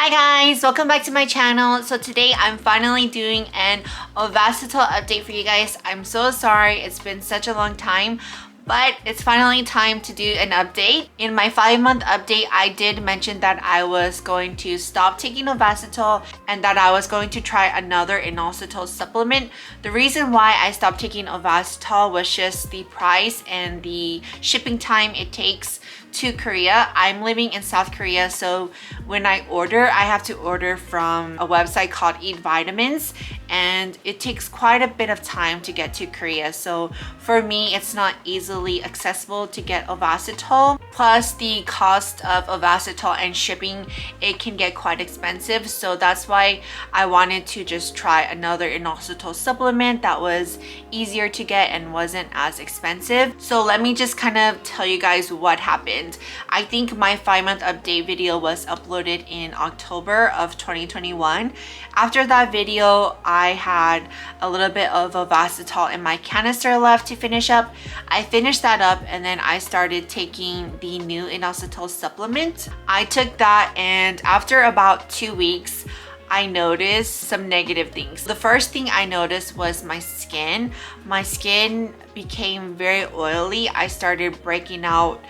Hi guys, welcome back to my channel. So today I'm finally doing an Ovasitol update for you guys. I'm so sorry, it's been such a long time, but it's finally time to do an update. In my 5-month update, I did mention that I was going to stop taking Ovasitol and that I was going to try another inositol supplement. The reason why I stopped taking Ovasitol was just the price and the shipping time it takes to Korea. I'm living in South Korea, so when I order, I have to order from a website called evitamins, and it takes quite a bit of time to get to Korea. So for me, it's not easily accessible to get Ovasitol. Plus the cost of Ovasitol and shipping, it can get quite expensive. So that's why I wanted to just try another inositol supplement that was easier to get and wasn't as expensive. So let me just kind of tell you guys what happened. I think my 5-month update video was uploaded in October of 2021. After that video, I had a little bit of Ovasitol in my canister left to finish up. I finished that up and then I started taking the new inositol supplement. I took that, and after about 2 weeks, I noticed some negative things. The first thing I noticed was my skin. My skin became very oily. I started breaking out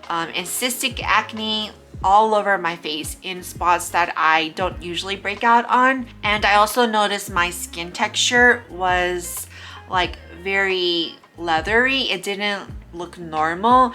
and cystic acne all over my face in spots that I don't usually break out on. And I also noticed my skin texture was like very leathery. It didn't look normal.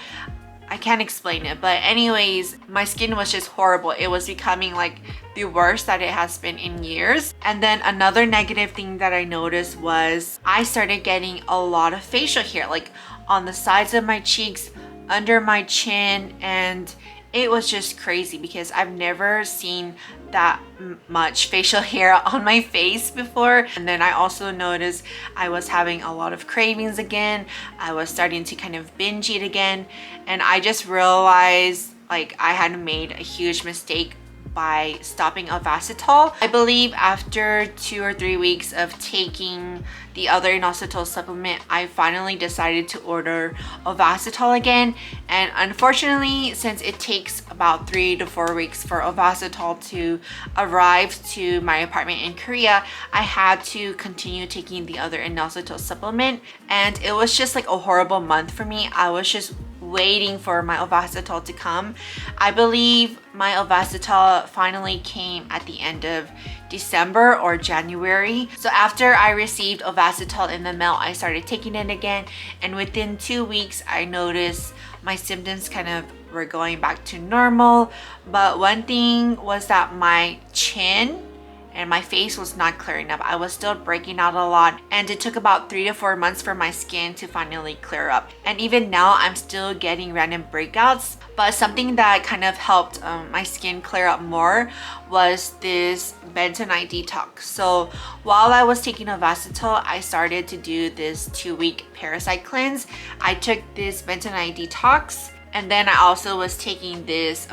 I can't explain it, but anyways, my skin was just horrible. It was becoming like the worst that it has been in years. And then another negative thing that I noticed was I started getting a lot of facial hair, like on the sides of my cheeks, under my chin, and it was just crazy because I've never seen that much facial hair on my face before. And then I also noticed I was having a lot of cravings again. I was starting to kind of binge eat again, and I just realized like I had made a huge mistake by stopping Ovasitol. I believe after 2 or 3 weeks of taking the other inositol supplement, I finally decided to order Ovasitol again. And unfortunately, since it takes about 3 to 4 weeks for Ovasitol to arrive to my apartment in Korea, I had to continue taking the other inositol supplement. And it was just like a horrible month for me. I was just waiting for my Ovasitol to come. I believe my Ovasitol finally came at the end of December or January. So after I received Ovasitol in the mail, I started taking it again, and within 2 weeks I noticed my symptoms kind of were going back to normal. But one thing was that my chin and my face was not clearing up. I was still breaking out a lot, and it took about 3 to 4 months for my skin to finally clear up. And even now I'm still getting random breakouts, but something that kind of helped my skin clear up more was this bentonite detox. So while I was taking Ovasitol, I started to do this 2-week parasite cleanse. I took this bentonite detox, and then I also was taking this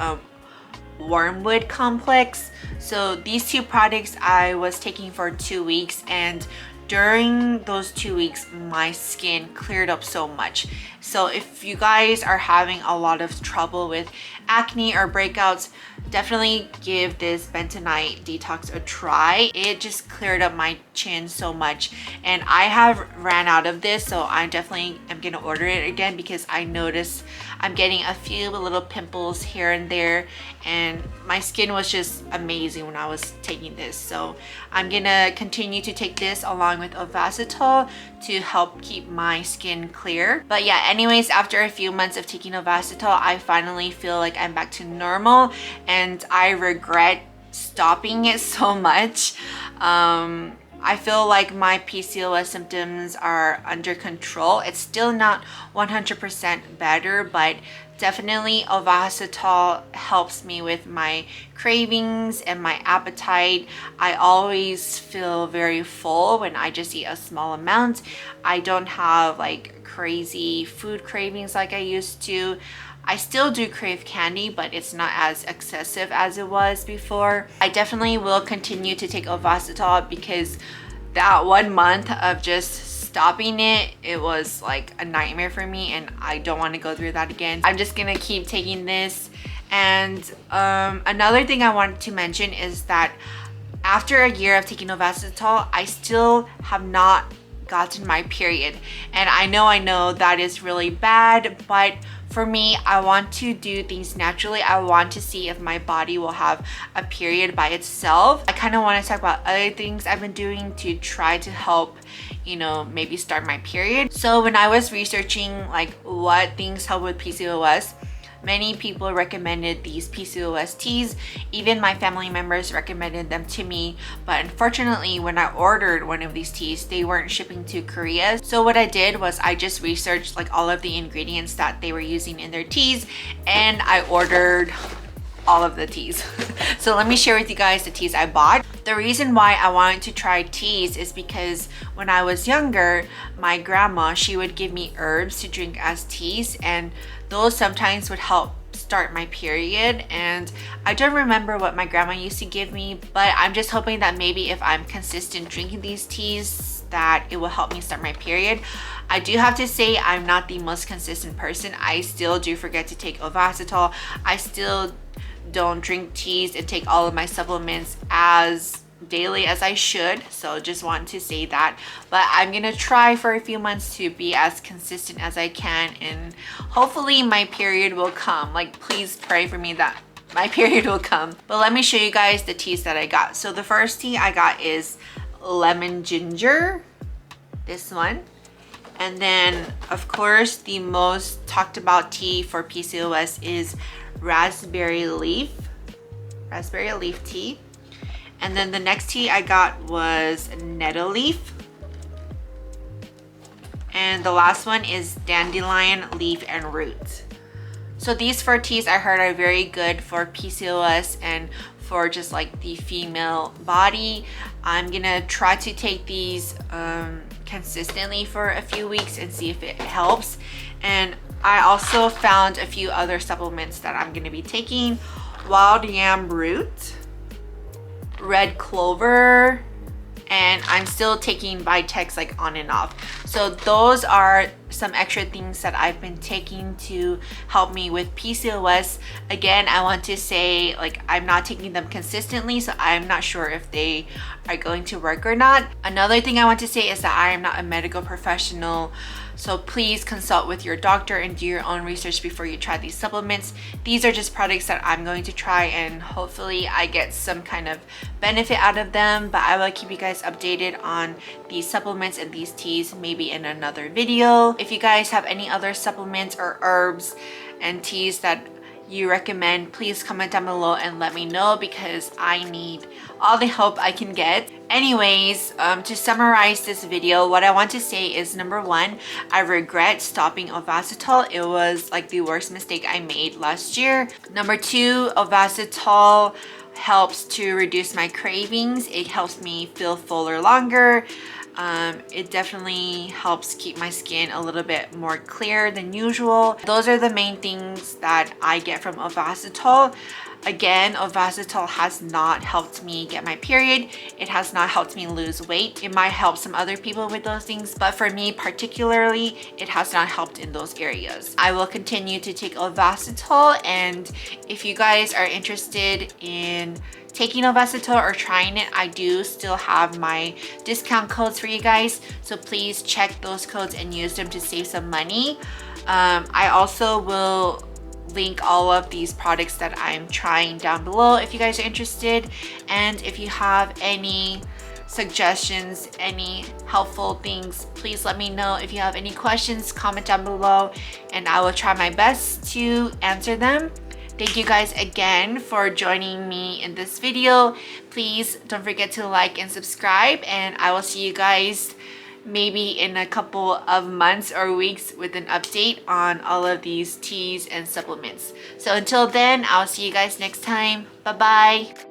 wormwood complex. So these 2 products I was taking for 2 weeks, and during those 2 weeks my skin cleared up so much. So if you guys are having a lot of trouble with acne or breakouts, definitely give this bentonite detox a try. It just cleared up my chin so much, and I have ran out of this, so I definitely am gonna order it again because I noticed I'm getting a few little pimples here and there, and my skin was just amazing when I was taking this. So I'm gonna continue to take this along with Ovasitol to help keep my skin clear. But yeah, anyways, after a few months of taking Ovasitol, I finally feel like I'm back to normal, and I regret stopping it so much. I feel like my PCOS symptoms are under control. It's still not 100% better, but definitely Ovasitol helps me with my cravings and my appetite. I always feel very full when I just eat a small amount. I don't have like crazy food cravings like I used to. I still do crave candy, but it's not as excessive as it was before. I definitely will continue to take Ovasitol because that 1 month of just stopping it, it was like a nightmare for me, and I don't want to go through that again. I'm just gonna keep taking this And another thing I wanted to mention is that after a year of taking Ovasitol, I still have not gotten my period. And I know that is really bad, but for me, I want to do things naturally. I want to see if my body will have a period by itself. I kind of want to talk about other things I've been doing to try to help, you know, maybe start my period. So when I was researching like what things help with PCOS, many people recommended these PCOS teas. Even my family members recommended them to me. But unfortunately, when I ordered one of these teas, they weren't shipping to Korea. So what I did was I just researched like all of the ingredients that they were using in their teas, and I ordered all of the teas. So let me share with you guys the teas I bought. The reason why I wanted to try teas is because when I was younger, my grandma, she would give me herbs to drink as teas, and those sometimes would help start my period. And I don't remember what my grandma used to give me, but I'm just hoping that maybe if I'm consistent drinking these teas, that it will help me start my period. I do have to say I'm not the most consistent person. I still do forget to take Ovasitol. I still don't drink teas and take all of my supplements as daily as I should, so just want to say that. But I'm gonna try for a few months to be as consistent as I can, and hopefully my period will come. Like, please pray for me that my period will come. But let me show you guys the teas that I got. So the first tea I got is lemon ginger, this one. And then of course the most talked about tea for PCOS is raspberry leaf tea. And then the next tea I got was nettle leaf. And the last one is dandelion leaf and root. So these 4 teas I heard are very good for PCOS and for just like the female body. I'm gonna try to take these consistently for a few weeks and see if it helps. And I also found a few other supplements that I'm gonna be taking: wild yam root, red clover, and I'm still taking Vitex like on and off. So those are some extra things that I've been taking to help me with PCOS. Again, I want to say, like, I'm not taking them consistently, so I'm not sure if they are going to work or not. Another thing I want to say is that I am not a medical professional, so please consult with your doctor and do your own research before you try these supplements. These are just products that I'm going to try, and hopefully I get some kind of benefit out of them. But I will keep you guys updated on these supplements and these teas maybe in another video. If you guys have any other supplements or herbs and teas that you recommend, please comment down below and let me know, because I need all the help I can get. Anyways, to summarize this video, what I want to say is, number 1, I regret stopping Ovasitol. It was like the worst mistake I made last year. Number 2, Ovasitol helps to reduce my cravings. It helps me feel fuller longer. It definitely helps keep my skin a little bit more clear than usual. Those are the main things that I get from Ovasitol. Again, Ovasitol has not helped me get my period. It has not helped me lose weight. It might help some other people with those things, but for me particularly, it has not helped in those areas. I will continue to take Ovasitol, and if you guys are interested in taking Ovasitol or trying it, I do still have my discount codes for you guys, so please check those codes and use them to save some money. I also will link all of these products that I'm trying down below if you guys are interested. And if you have any suggestions, any helpful things, please let me know. If you have any questions, comment down below and I will try my best to answer them. Thank you guys again for joining me in this video. Please don't forget to like and subscribe, and I will see you guys maybe in a couple of months or weeks with an update on all of these teas and supplements. So until then, I'll see you guys next time. Bye bye.